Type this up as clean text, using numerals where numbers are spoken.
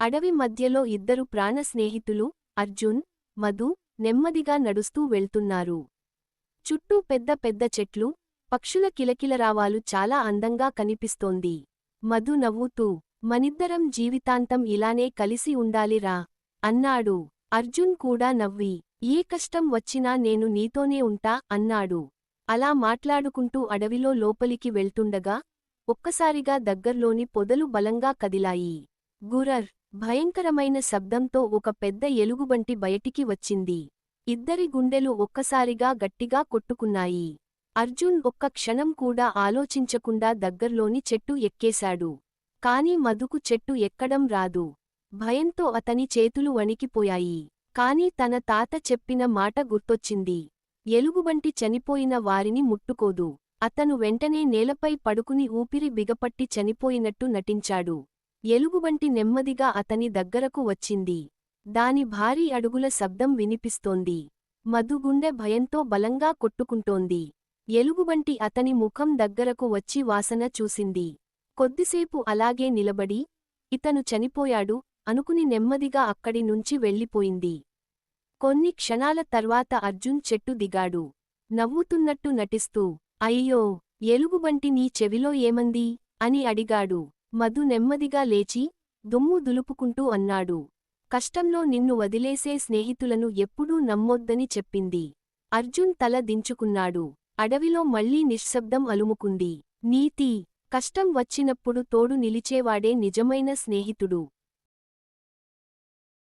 అడవి మధ్యలో ఇద్దరు ప్రాణ స్నేహితులు, అర్జున్, మధు, నెమ్మదిగా నడుస్తూ వెళ్తున్నారు. చుట్టూ పెద్ద పెద్ద చెట్లు, పక్షుల కిలకిలరావాలు చాలా అందంగా కనిపిస్తోంది. మధు నవ్వుతూ, మనిద్దరం జీవితాంతం ఇలానే కలిసి ఉండాలిరా అన్నాడు. అర్జున్ కూడా నవ్వి, ఏ కష్టం వచ్చినా నేను నీతోనే ఉంటా అన్నాడు. అలా మాట్లాడుకుంటూ అడవిలో లోపలికి వెళ్తుండగా ఒక్కసారిగా దగ్గర్లోని పొదలు బలంగా కదిలాయి. గురర్! భయంకరమైన శబ్దంతో ఒక పెద్ద ఎలుగుబంటి బయటికి వచ్చింది. ఇద్దరి గుండెలు ఒక్కసారిగా గట్టిగా కొట్టుకున్నాయి. అర్జున్ ఒక్క క్షణం కూడా ఆలోచించకుండా దగ్గర్లోని చెట్టు ఎక్కేశాడు. కాని మధుకు చెట్టు ఎక్కడం రాదు. భయంతో అతని చేతులు వణికిపోయాయి. కాని తన తాత చెప్పిన మాట గుర్తొచ్చింది. ఎలుగుబంటి చనిపోయిన వారిని ముట్టుకోదు. అతను వెంటనే నేలపై పడుకుని ఊపిరి బిగపట్టి చనిపోయినట్టు నటించాడు. ఎలుగుబంటి నెమ్మదిగా అతని దగ్గరకు వచ్చింది. దాని భారీ అడుగుల శబ్దం వినిపిస్తోంది. మధు గుండె భయంతో బలంగా కొట్టుకుంటోంది. ఎలుగుబంటి అతని ముఖం దగ్గరకు వచ్చి వాసన చూసింది. కొద్దిసేపు అలాగే నిలబడి, ఇతను చనిపోయాడు అనుకుని నెమ్మదిగా అక్కడి నుంచి వెళ్ళిపోయింది. కొన్ని క్షణాల తర్వాత అర్జున్ చెట్టు దిగాడు. నవ్వుతున్నట్టు నటిస్తూ, అయ్యో, ఎలుగుబంటి నీ చెవిలో ఏమంది అని అడిగాడు. మధు నెమ్మదిగా లేచి, దుమ్ము దులుపుకుంటూ అన్నాడు. కష్టంలో నిన్ను వదిలేసే స్నేహితులను ఎప్పుడూ నమ్మొద్దని చెప్పింది. అర్జున్ తల దించుకున్నాడు. అడవిలో మళ్లీ నిశ్శబ్దం అలుముకుంది. నీతి: కష్టం వచ్చినప్పుడు తోడు నిలిచేవాడే నిజమైన స్నేహితుడు.